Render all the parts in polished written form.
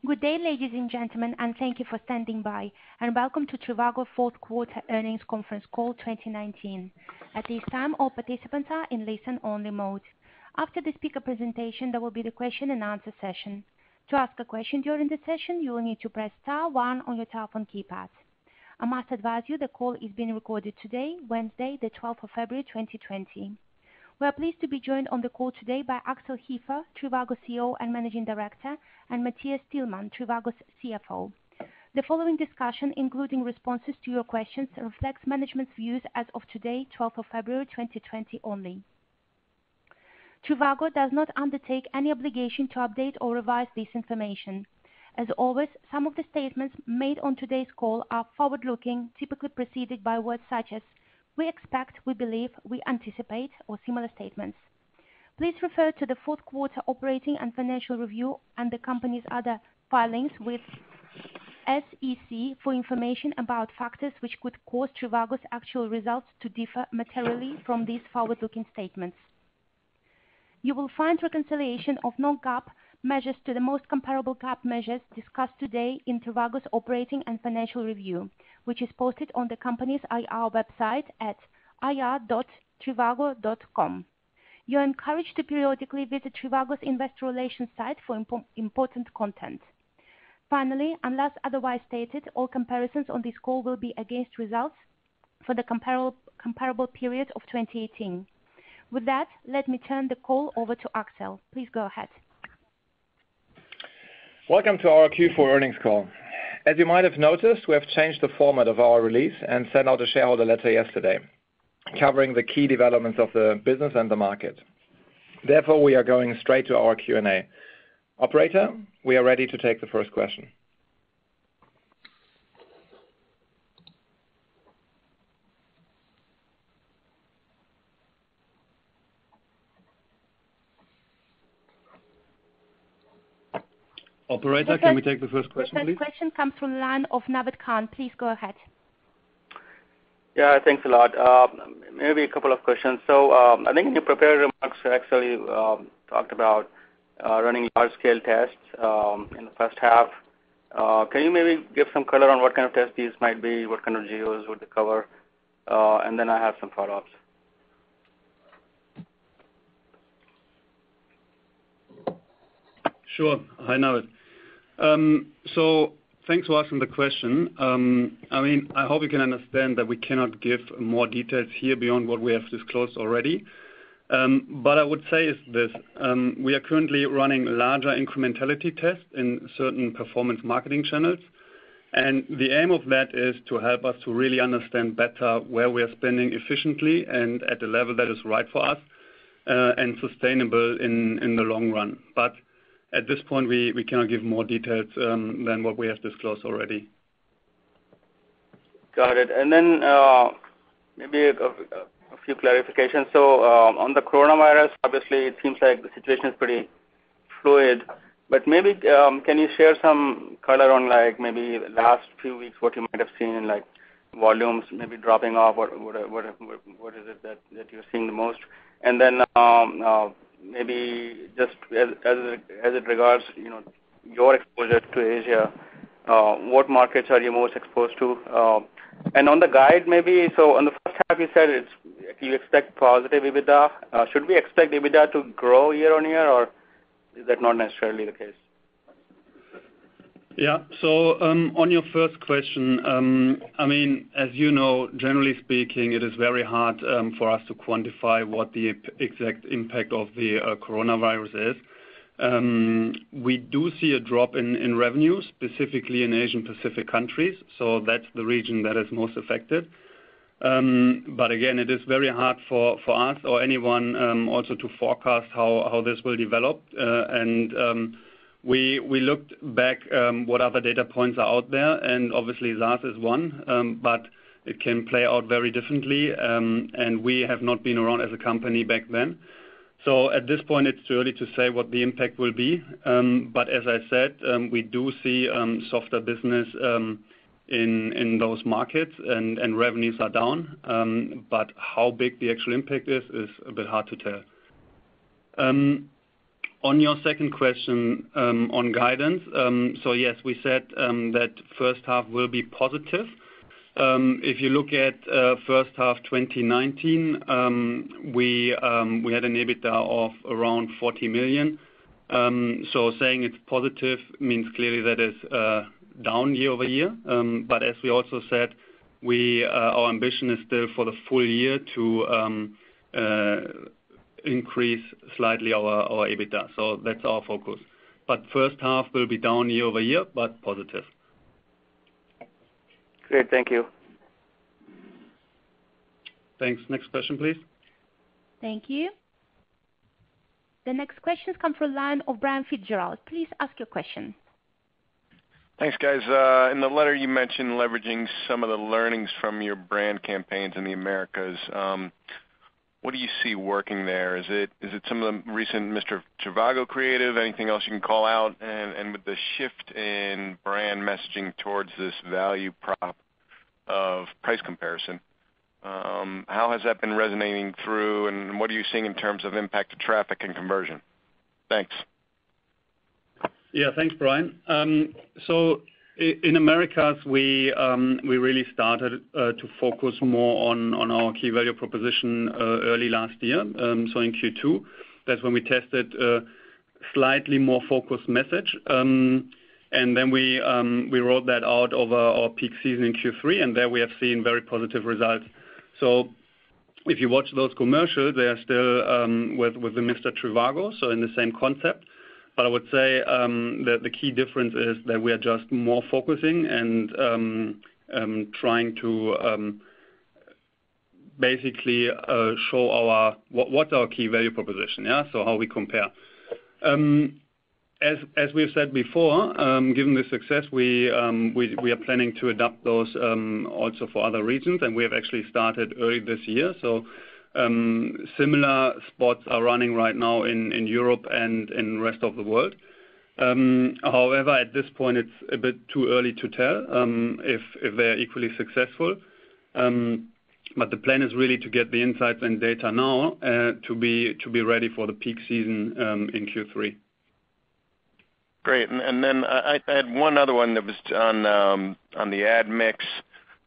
Good day, ladies and gentlemen, and thank you for standing by, and welcome to trivago fourth quarter earnings conference call 2019. At this time, all participants are in listen-only mode. After the speaker presentation, there will be the question and answer session. To ask a question during the session, you will need to press star 1 on your telephone keypad. I must advise you the call is being recorded today, Wednesday, the 12th of February 2020. We are pleased to be joined on the call today by Axel Hefer, trivago CEO and Managing Director, and Matthias Tillmann, trivago's CFO. The following discussion, including responses to your questions, reflects management's views as of today, 12th of February 2020 only. trivago does not undertake any obligation to update or revise this information. As always, some of the statements made on today's call are forward-looking, typically preceded by words such as we expect, we believe, we anticipate, or similar statements. Please refer to the fourth quarter operating and financial review and the company's other filings with SEC for information about factors which could cause trivago's actual results to differ materially from these forward-looking statements. You will find reconciliation of non-GAAP measures to the most comparable GAAP measures discussed today in trivago's operating and financial review, which is posted on the company's IR website at ir.trivago.com. You are encouraged to periodically visit trivago's investor relations site for important content. Finally, unless otherwise stated, all comparisons on this call will be against results for the comparable period of 2018. With that, let me turn the call over to Axel. Please go ahead. Welcome to our Q4 earnings call. As you might have noticed, we have changed the format of our release and sent out a shareholder letter yesterday, covering the key developments of the business and the market. Therefore, we are going straight to our Q&A. Operator, we are ready to take the first question. Operator, can we take the first question, please? The first question comes from the line of Naved Khan. Please go ahead. Yeah, thanks a lot. Maybe a couple of questions. So I think in your prepared remarks, Axel, you talked about running large-scale tests in the first half. Can you maybe give some color on what kind of tests these might be, what kind of geos would they cover? And then I have some follow-ups. Sure. Hi, Naved. So thanks for asking the question. I hope you can understand that we cannot give more details here beyond what we have disclosed already. But I would say is this, we are currently running larger incrementality tests in certain performance marketing channels. And the aim of that is to help us to really understand better where we are spending efficiently and at the level that is right for us and sustainable in the long run. But at this point, we cannot give more details than what we have disclosed already. Got it. And then maybe a few clarifications. So on the coronavirus, obviously, it seems like the situation is pretty fluid. But maybe can you share some color on like maybe the last few weeks, what you might have seen in like volumes maybe dropping off? What is it that you're seeing the most? And then maybe just as it regards, your exposure to Asia, what markets are you most exposed to? And on the guide, maybe, so on the first half, you said you expect positive EBITDA. Should we expect EBITDA to grow year on year, or is that not necessarily the case? Yeah. So on your first question, as you know, generally speaking, it is very hard for us to quantify what the exact impact of the coronavirus is. We do see a drop in revenue, specifically in Asian Pacific countries. So that's the region that is most affected. But again, it is very hard for us or anyone also to forecast how this will develop. We looked back what other data points are out there, and obviously SARS is one, but it can play out very differently, and we have not been around as a company back then. So at this point, it's too early to say what the impact will be. But as I said, we do see softer business in those markets, and revenues are down. But how big the actual impact is a bit hard to tell. On your second question on guidance, yes, we said that first half will be positive. If you look at first half 2019, we had an EBITDA of around 40 million. Saying it's positive means clearly that is down year-over-year. As we also said, our ambition is still for the full year to increase slightly our EBITDA. That's our focus. First half will be down year-over-year, but positive. Great. Thank you. Thanks. Next question, please. Thank you. The next question comes from the line of Brian Fitzgerald. Please ask your question. Thanks, guys. In the letter you mentioned leveraging some of the learnings from your brand campaigns in the Americas. What do you see working there? Is it some of the recent Mr. Trivago creative? Anything else you can call out? And with the shift in brand messaging towards this value prop of price comparison, how has that been resonating through, and what are you seeing in terms of impact to traffic and conversion? Thanks. Yeah, thanks, Brian. In Americas, we really started to focus more on our key value proposition early last year. In Q2, that's when we tested a slightly more focused message. And then we rolled that out over our peak season in Q3, and there we have seen very positive results. So if you watch those commercials, they are still with the Mr. Trivago, so in the same concept. But I would say that the key difference is that we are just more focusing and trying to basically show what's our key value proposition, yeah? So how we compare. As we've said before, given the success, we are planning to adopt those also for other regions, and we have actually started early this year. So similar spots are running right now in Europe and in the rest of the world. However, at this point, it's a bit too early to tell if they're equally successful. But the plan is really to get the insights and data now to be ready for the peak season in Q3. Great. And then I had one other one that was on the ad mix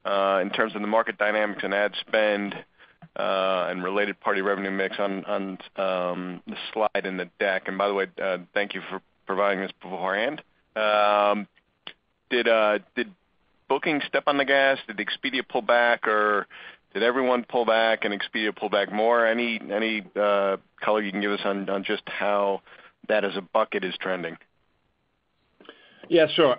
in terms of the market dynamics and ad spend and related party revenue mix on the slide in the deck. And by the way, thank you for providing this beforehand. Did Booking step on the gas? Did Expedia pull back, or did everyone pull back and Expedia pull back more? Any color you can give us on just how that as a bucket is trending? Yeah, sure.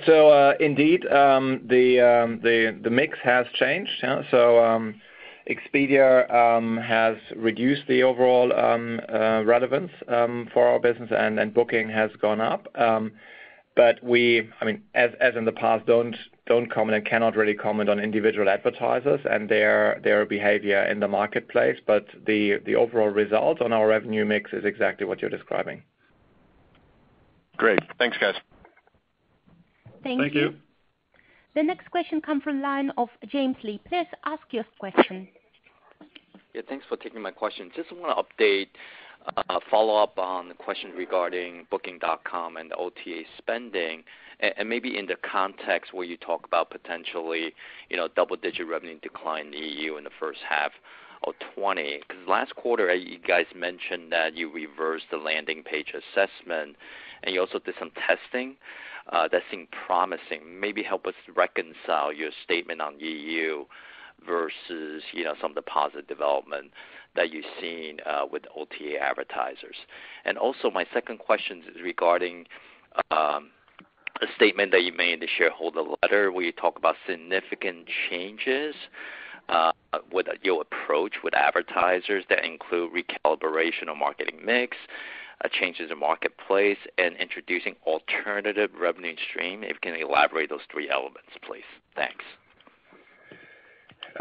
So indeed, the mix has changed. Yeah? So Expedia has reduced the overall relevance for our business, and Booking has gone up. But as in the past, don't comment and cannot really comment on individual advertisers and their behavior in the marketplace. But the overall result on our revenue mix is exactly what you're describing. Great. Thanks, guys. Thank you. The next question comes from the line of James Lee. Please ask your question. Yeah, thanks for taking my question. Just want to update, follow up on the question regarding Booking.com and the OTA spending, and maybe in the context where you talk about potentially, double-digit revenue decline in the EU in the first half of 20. Because last quarter, you guys mentioned that you reversed the landing page assessment, and you also did some testing that seemed promising. Maybe help us reconcile your statement on EU versus some of the positive development that you've seen with OTA advertisers. And also my second question is regarding a statement that you made in the shareholder letter where you talk about significant changes with your approach with advertisers that include recalibration of marketing mix, changes in marketplace, and introducing alternative revenue stream. If you can elaborate those three elements, please. Thanks.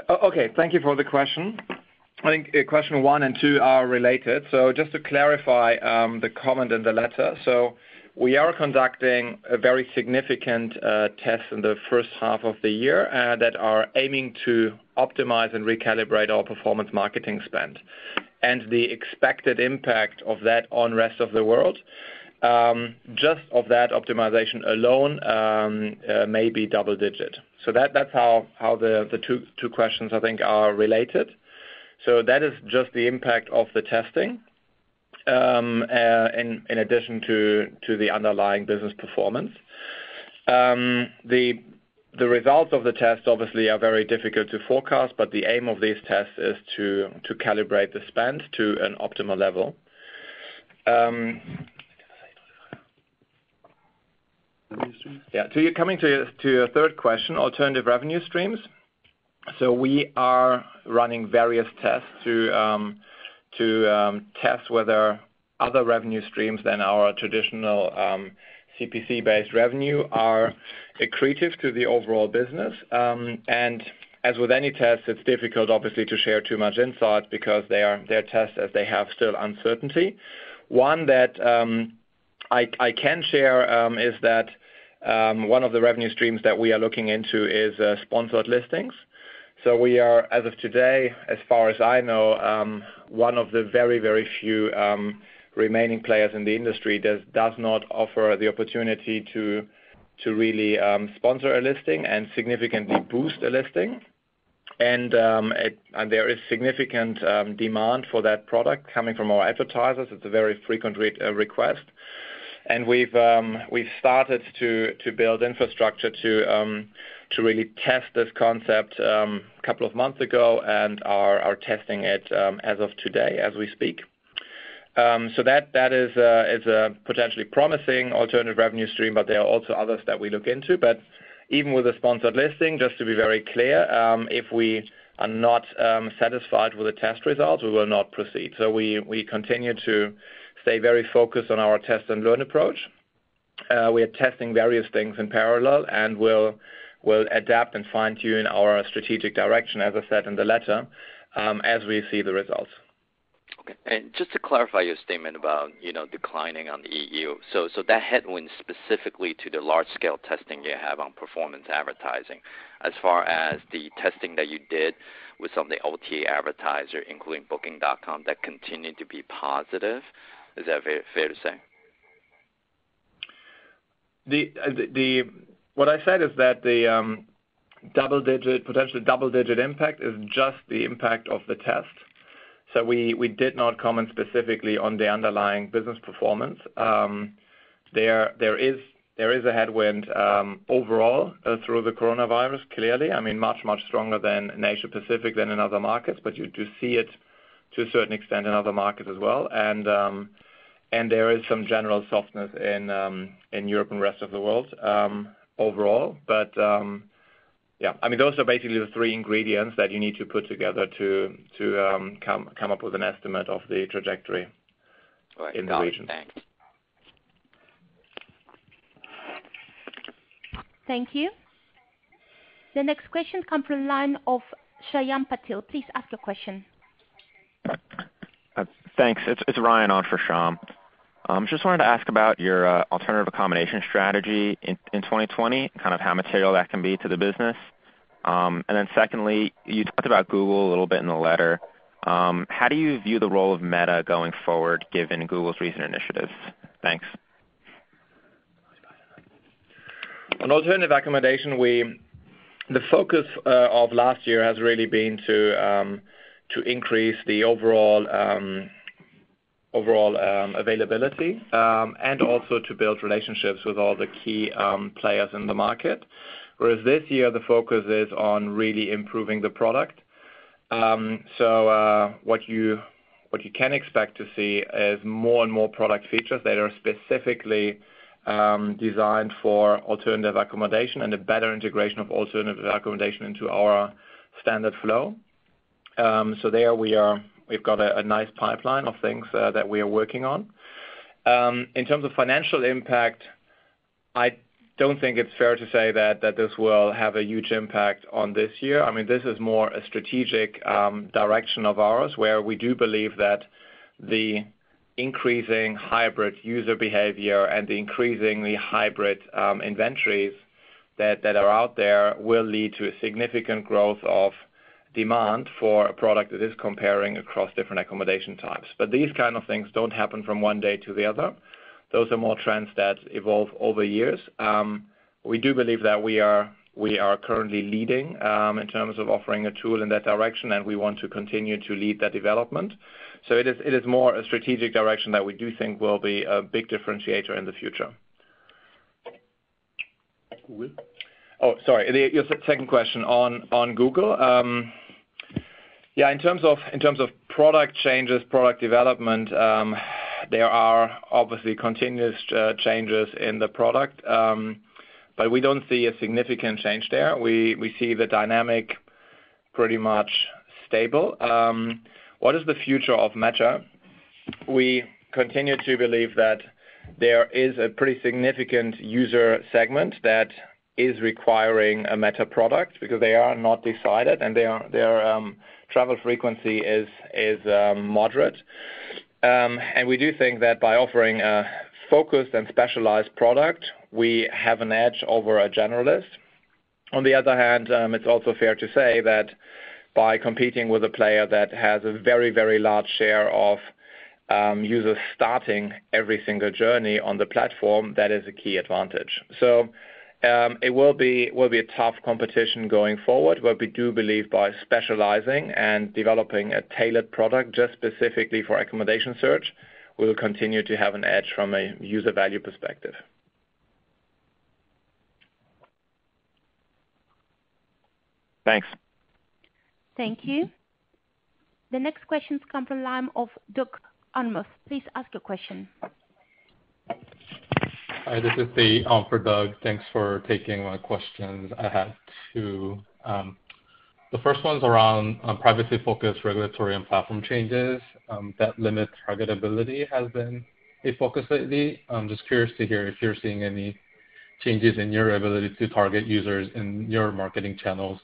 Okay, thank you for the question. I think question 1 and 2 are related. So just to clarify the comment in the letter. So we are conducting a very significant test in the first half of the year that are aiming to optimize and recalibrate our performance marketing spend. and the expected impact of that on rest of the world, just of that optimization alone may be double digit. So that's how the two questions I think are related. So that is just the impact of the testing, in addition to the underlying business performance. The results of the test obviously are very difficult to forecast, but the aim of these tests is to calibrate the spend to an optimal level. Coming to your third question, alternative revenue streams. So we are running various tests to test whether other revenue streams than our traditional CPC-based revenue are accretive to the overall business. And as with any test, it's difficult, obviously, to share too much insight because they're tests as they have still uncertainty. One that I can share is that one of the revenue streams that we are looking into is sponsored listings. So we are, as of today, as far as I know, one of the very, very few remaining players in the industry does not offer the opportunity to really sponsor a listing and significantly boost a listing. And there is significant demand for that product coming from our advertisers. It's a very frequent request. And we've started to build infrastructure to really test this concept a couple of months ago and are testing it as of today as we speak. So that is a potentially promising alternative revenue stream, but there are also others that we look into. But even with a sponsored listing, just to be very clear, if we are not satisfied with the test results, we will not proceed. So we continue to stay very focused on our test and learn approach. We are testing various things in parallel, and we'll adapt and fine-tune our strategic direction, as I said in the letter, as we see the results. Okay. And just to clarify your statement about, declining on the EU, so that headwind specifically to the large-scale testing you have on performance advertising, as far as the testing that you did with some of the OTA advertiser, including Booking.com, that continued to be positive. Is that fair to say? What I said is that the potentially double-digit impact is just the impact of the test. So we did not comment specifically on the underlying business performance. There is a headwind overall through the coronavirus, clearly. I mean, much stronger than in Asia Pacific than in other markets, but you do see it to a certain extent in other markets as well. And there is some general softness in Europe and rest of the world overall. But I mean, those are basically the three ingredients that you need to put together to come up with an estimate of the trajectory in the region. Thanks. Thank you. The next question comes from the line of Shyam Patil. Please ask your question. Thanks. It's Ryan on for Shyam. Just wanted to ask about your alternative accommodation strategy in 2020, kind of how material that can be to the business. And then secondly, you talked about Google a little bit in the letter. How do you view the role of Meta going forward given Google's recent initiatives? Thanks. On alternative accommodation, the focus of last year has really been to increase the overall availability and also to build relationships with all the key players in the market. Whereas this year the focus is on really improving the product. So what you can expect to see is more and more product features that are specifically designed for alternative accommodation and a better integration of alternative accommodation into our standard flow. So there we've got a nice pipeline of things that we are working on. In terms of financial impact, I don't think it's fair to say that this will have a huge impact on this year. I mean, this is more a strategic direction of ours where we do believe that the increasing hybrid user behavior and the increasingly hybrid inventories that are out there will lead to a significant growth of demand for a product that is comparing across different accommodation types. But these kind of things don't happen from one day to the other. Those are more trends that evolve over years. We do believe that we are currently leading in terms of offering a tool in that direction, and we want to continue to lead that development. So it is more a strategic direction that we do think will be a big differentiator in the future. Google? Oh, sorry. Your second question on Google. In terms of product changes, product development, there are obviously continuous changes in the product, but we don't see a significant change there. We see the dynamic pretty much stable. What is the future of Meta? We continue to believe that there is a pretty significant user segment that is requiring a Meta product because they are not decided and their travel frequency is moderate. And we do think that by offering a focused and specialized product, we have an edge over a generalist. On the other hand, it's also fair to say that by competing with a player that has a very, very large share of users starting every single journey on the platform, that is a key advantage. So it will be a tough competition going forward, but we do believe by specializing and developing a tailored product just specifically for accommodation search, we will continue to have an edge from a user value perspective. Thanks. Thank you. The next questions come from the line of Doug Anmuth. Please ask your question. Hi, this is Dave for Doug. Thanks for taking my questions. I had two. The first one's around privacy-focused regulatory and platform changes that limit targetability has been a focus lately. I'm just curious to hear if you're seeing any changes in your ability to target users in your marketing channels.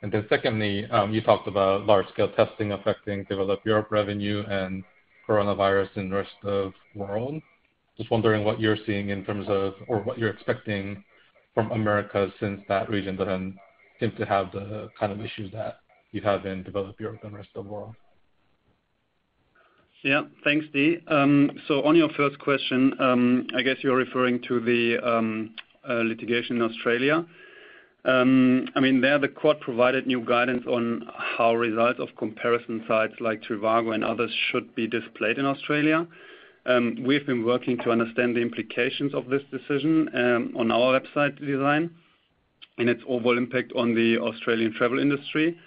And then secondly, you talked about large-scale testing affecting developed Europe revenue and coronavirus in the rest of the world. Just wondering what you're seeing in terms of, or what you're expecting from America, since that region doesn't seem to have the kind of issues that you have in developed Europe and the rest of the world. Yeah, thanks, Dee. So on your first question, I guess you're referring to the litigation in Australia. I mean, there the court provided new guidance on how results of comparison sites like trivago and others should be displayed in Australia. We've been working to understand the implications of this decision on our website design and its overall impact on the Australian travel industry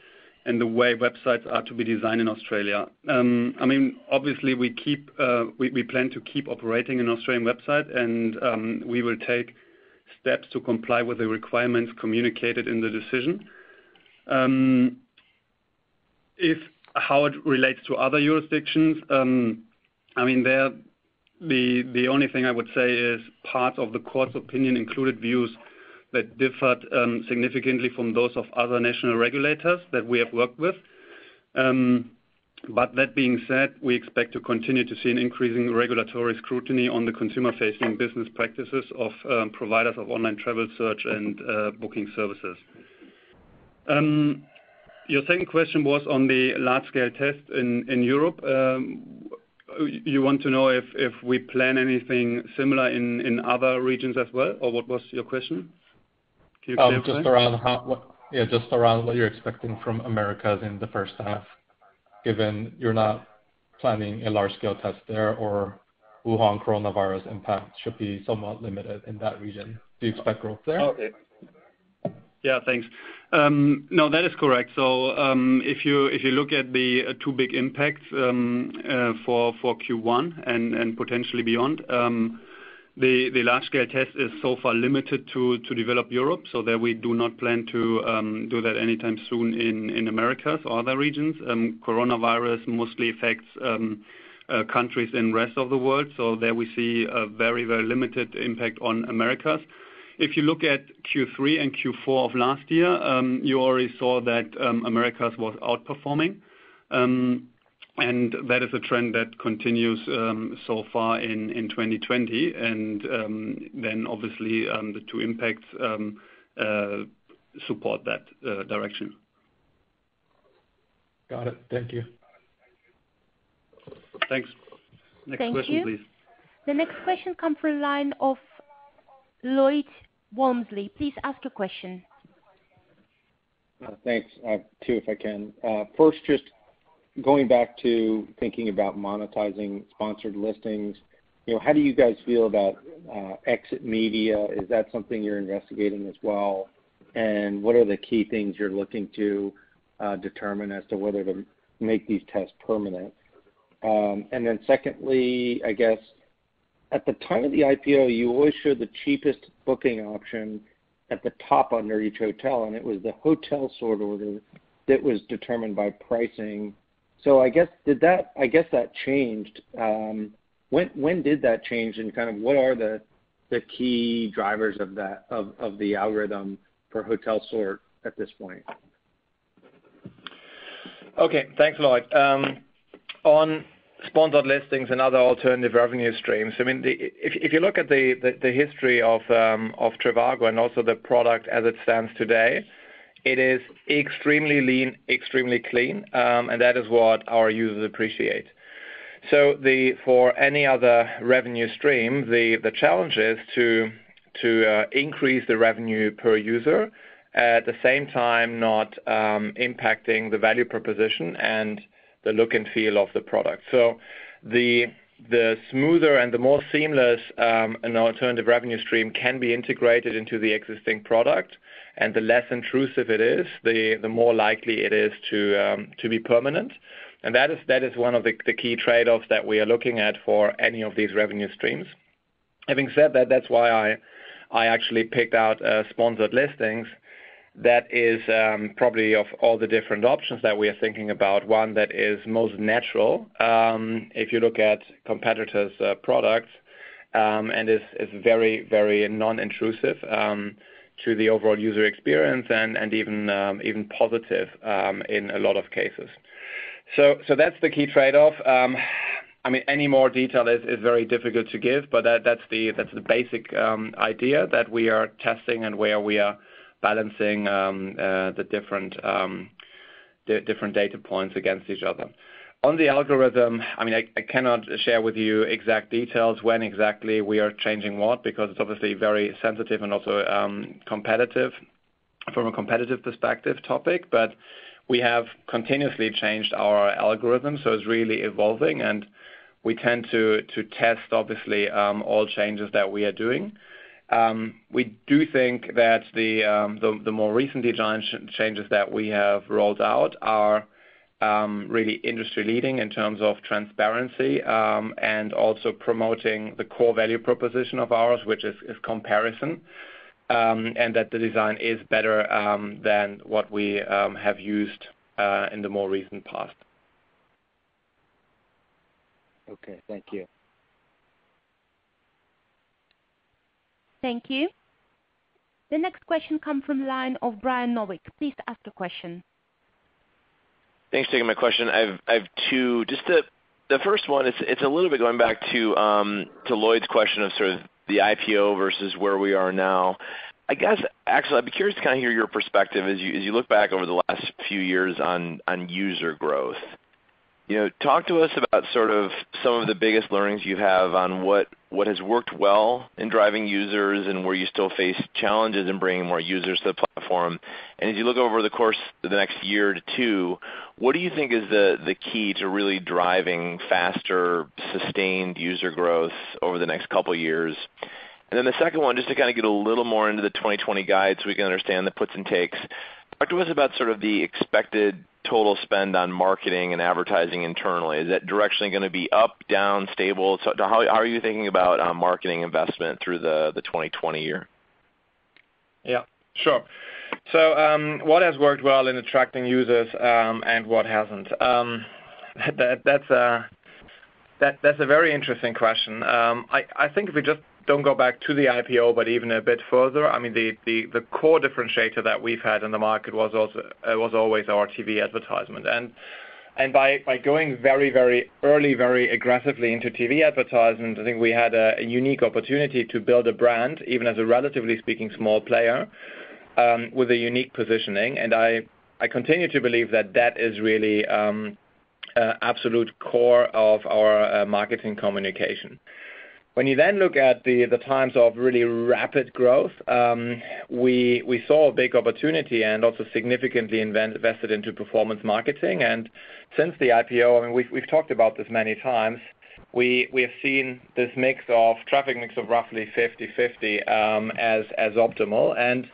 and the way websites are to be designed in Australia. I mean, obviously we plan to keep operating an Australian website, and we will take steps to comply with the requirements communicated in the decision. How it relates to other jurisdictions, I mean, the only thing I would say is part of the court's opinion included views that differed significantly from those of other national regulators that we have worked with. But that being said, we expect to continue to see an increasing regulatory scrutiny on the consumer-facing business practices of providers of online travel search and booking services. Your second question was on the large-scale test in Europe. You want to know if we plan anything similar in other regions as well, or what was your question? Can you clarify? Just around what you're expecting from Americas in the first half, given you're not planning a large-scale test there, or Wuhan coronavirus impact should be somewhat limited in that region. Do you expect growth there? Okay. Yeah, thanks. No, that is correct. So if you look at the two big impacts for Q1 and potentially beyond, the large-scale test is so far limited to develop Europe, so there we do not plan to do that anytime soon in Americas or other regions. Coronavirus mostly affects countries in the rest of the world, so there we see a very, very limited impact on Americas. If you look at Q3 and Q4 of last year, you already saw that Americas was outperforming. And that is a trend that continues so far in 2020. And then obviously the two impacts support that direction. Got it. Thank you. Thanks. Next Thank question, you. please. The next question comes from the line of Lloyd Walmsley. Please ask your question. Thanks. I have two, if I can. First, just going back to thinking about monetizing sponsored listings, how do you guys feel about exit media? Is that something you're investigating as well? And what are the key things you're looking to determine as to whether to make these tests permanent? And then secondly, I guess, at the time of the IPO, you always showed the cheapest booking option at the top under each hotel, and it was the hotel sort order that was determined by pricing. So I guess that changed. When did that change, and kind of what are the key drivers of that of the algorithm for hotel sort at this point? Okay, thanks, Lloyd. On sponsored listings and other alternative revenue streams, I mean, if you look at the history of trivago and also the product as it stands today, it is extremely lean, extremely clean, and that is what our users appreciate. So for any other revenue stream, the challenge is to increase the revenue per user, at the same time not impacting the value proposition and the look and feel of the product. So the smoother and the more seamless an alternative revenue stream can be integrated into the existing product, and the less intrusive it is, the more likely it is to be permanent. And that is one of the key trade-offs that we are looking at for any of these revenue streams. Having said that, that's why I actually picked out sponsored listings. That is probably of all the different options that we are thinking about, one that is most natural if you look at competitors' products, and is very, very non-intrusive to the overall user experience and even positive in a lot of cases. So that's the key trade-off. I mean, any more detail is very difficult to give, but that's the basic idea that we are testing and where we are balancing the different data points against each other. On the algorithm, I mean, I cannot share with you exact details when exactly we are changing what, because it's obviously very sensitive and also competitive from a competitive perspective topic. But we have continuously changed our algorithm, so it's really evolving, and we tend to test obviously all changes that we are doing. We do think that the more recent design changes that we have rolled out are really industry leading in terms of transparency and also promoting the core value proposition of ours, which is comparison, and that the design is better than what we have used in the more recent past. Okay, thank you. Thank you. The next question comes from the line of Brian Novick. Please ask the question. Thanks for taking my question. I have two. Just the first one, it's a little bit going back to Lloyd's question of sort of the IPO versus where we are now. I guess, Axel, I'd be curious to kind of hear your perspective as you look back over the last few years on user growth. Talk to us about sort of some of the biggest learnings you have on what has worked well in driving users and where you still face challenges in bringing more users to the platform. And as you look over the course of the next year to two, what do you think is the key to really driving faster, sustained user growth over the next couple of years? And then the second one, just to kind of get a little more into the 2020 guide so we can understand the puts and takes. Talk to us about sort of the expected total spend on marketing and advertising internally. Is that directionally going to be up, down, stable? So how are you thinking about marketing investment through the 2020 year? Yeah, sure. So what has worked well in attracting users and what hasn't? That's a very interesting question. I think if we just don't go back to the IPO, but even a bit further, I mean, the core differentiator that we've had in the market was always our TV advertisement. And by going very, very early, very aggressively into TV advertisement, I think we had a unique opportunity to build a brand, even as a relatively speaking small player, with a unique positioning. And I I continue to believe that is really absolute core of our marketing communication. When you then look at the times of really rapid growth, we saw a big opportunity and also significantly invested into performance marketing. And since the IPO, I mean, we've talked about this many times. We have seen this traffic mix of roughly 50-50 as optimal. And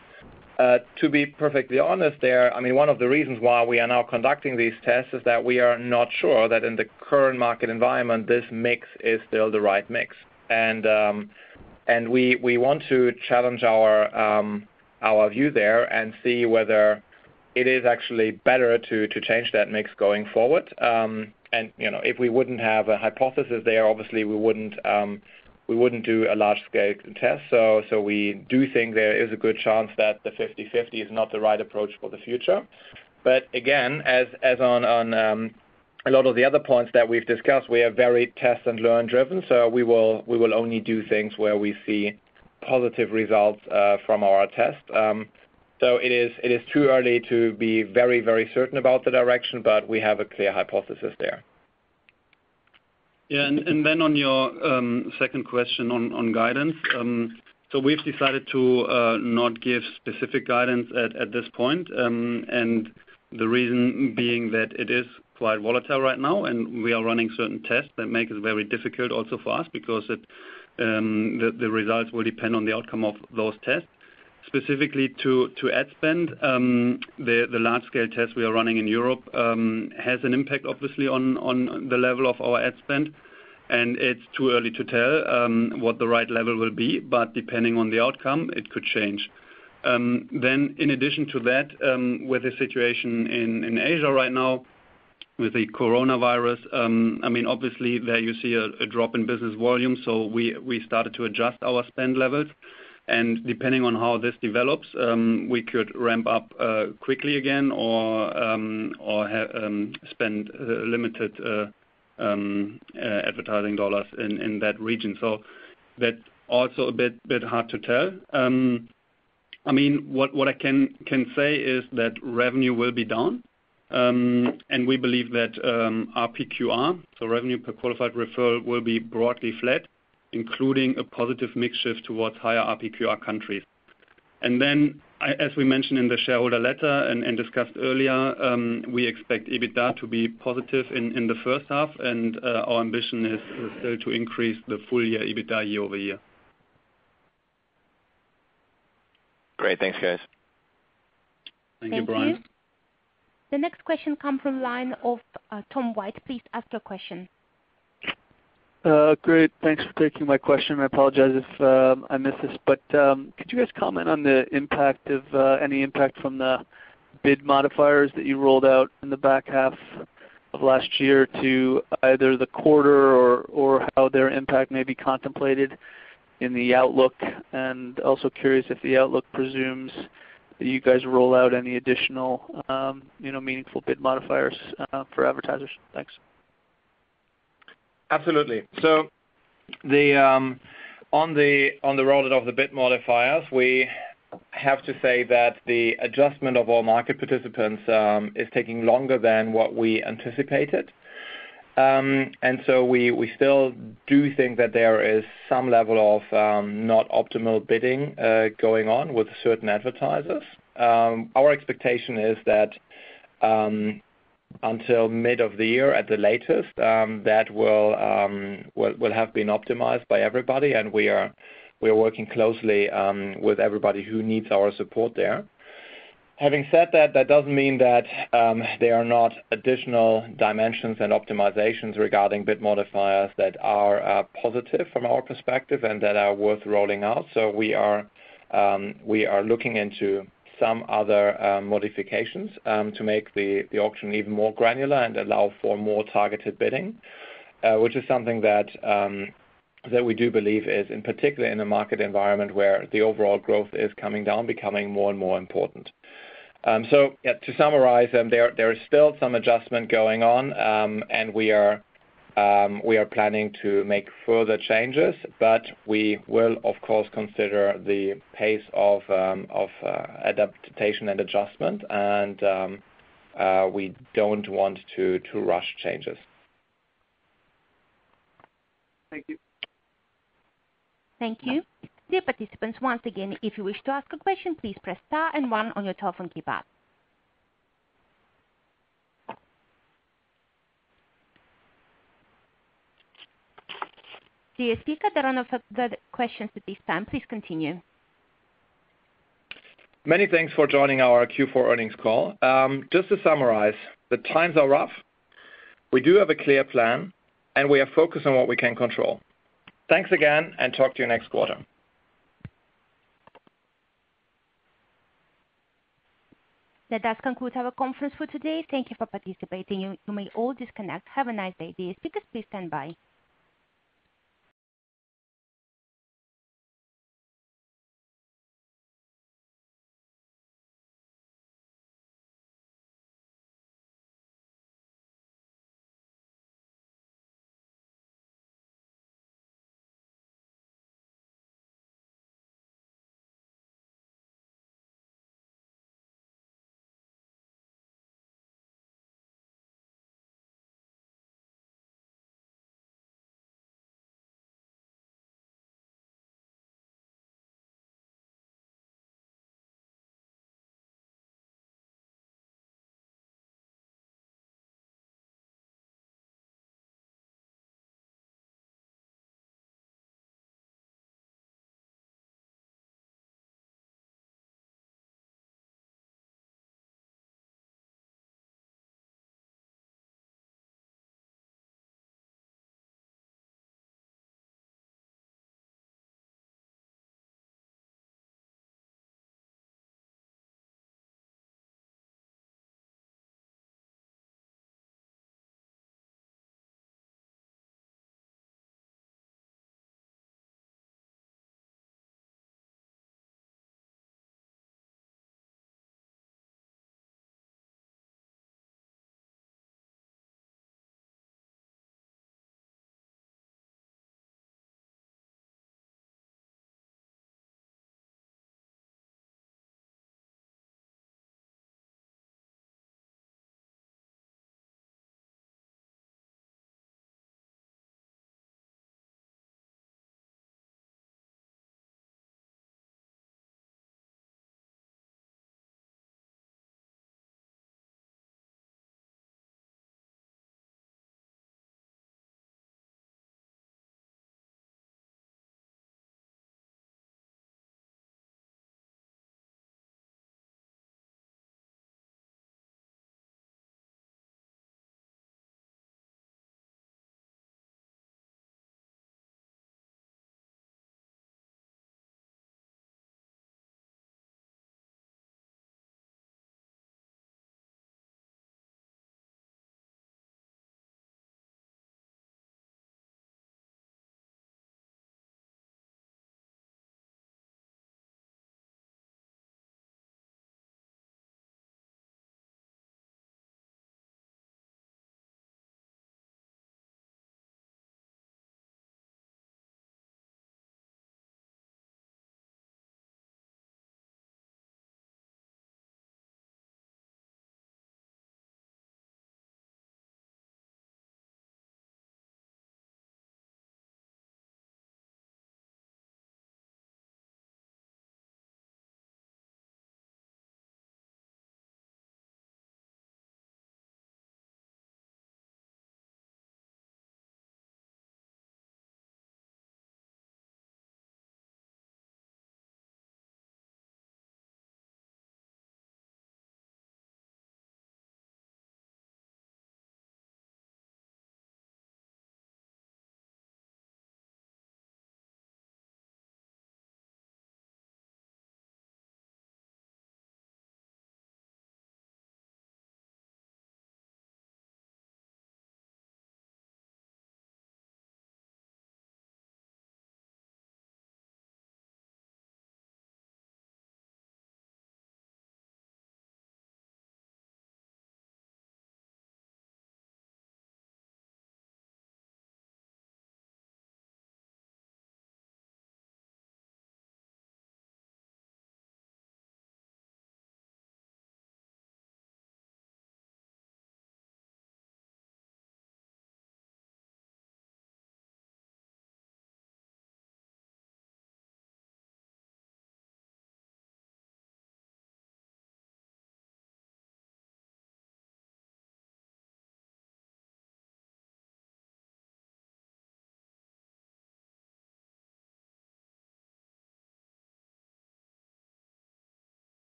to be perfectly honest there, I mean, one of the reasons why we are now conducting these tests is that we are not sure that in the current market environment, this mix is still the right mix. And we want to challenge our view there and see whether it is actually better to change that mix going forward. And if we wouldn't have a hypothesis there, obviously we wouldn't do a large scale test. So we do think there is a good chance that the 50-50 is not the right approach for the future. But again, as on a lot of the other points that we've discussed, we are very test and learn driven. So we will only do things where we see positive results from our test. So it is too early to be very, very certain about the direction, but we have a clear hypothesis there. Yeah, and then on your second question on guidance, so we've decided to not give specific guidance at this point, and the reason being that it is quite volatile right now, and we are running certain tests that make it very difficult also for us because the results will depend on the outcome of those tests. Specifically to ad spend, the large-scale test we are running in Europe has an impact, obviously, on the level of our ad spend, and it's too early to tell what the right level will be, but depending on the outcome, it could change. Then, in addition to that, with the situation in Asia right now, with the coronavirus, I mean, obviously, there you see a drop in business volume, so we started to adjust our spend levels. And depending on how this develops, we could ramp up quickly again or spend limited advertising dollars in that region. So that's also a bit hard to tell. I mean, what I can say is that revenue will be down, and we believe that RPQR, so revenue per qualified referral, will be broadly flat, including a positive mix shift towards higher RPQR countries. And then, as we mentioned in the shareholder letter and discussed earlier, we expect EBITDA to be positive in the first half, and our ambition is still to increase the full year EBITDA year over year. Great. Thanks, guys. Thank you, Brian. You. The next question comes from the line of Tom White. Please ask your question. Great. Thanks for taking my question. I apologize if I missed this, but could you guys comment on the impact of any impact from the bid modifiers that you rolled out in the back half of last year to either the quarter or how their impact may be contemplated in the outlook? And also curious if the outlook presumes that you guys roll out any additional meaningful bid modifiers for advertisers. Thanks. Absolutely. So on the rollout of the bid modifiers, we have to say that the adjustment of all market participants is taking longer than what we anticipated. And so we still do think that there is some level of not optimal bidding going on with certain advertisers. Our expectation is that until mid of the year at the latest, that will have been optimized by everybody, and we are working closely with everybody who needs our support there. Having said that, that doesn't mean that there are not additional dimensions and optimizations regarding bid modifiers that are positive from our perspective and that are worth rolling out. So we are looking into some other modifications to make the auction even more granular and allow for more targeted bidding, which is something that we do believe is, in particular, in a market environment where the overall growth is coming down, becoming more and more important. So to summarize, there is still some adjustment going on, and we are planning to make further changes, but we will, of course, consider the pace of adaptation and adjustment, and we don't want to rush changes. Thank you. Thank you. Dear participants, once again, if you wish to ask a question, please press star and one on your telephone keypad. Dear speaker, there are no further questions at this time. Please continue. Many thanks for joining our Q4 earnings call. Just to summarize, the times are rough. We do have a clear plan, and we are focused on what we can control. Thanks again, and talk to you next quarter. That does conclude our conference for today. Thank you for participating. You may all disconnect. Have a nice day. Dear speakers, please stand by.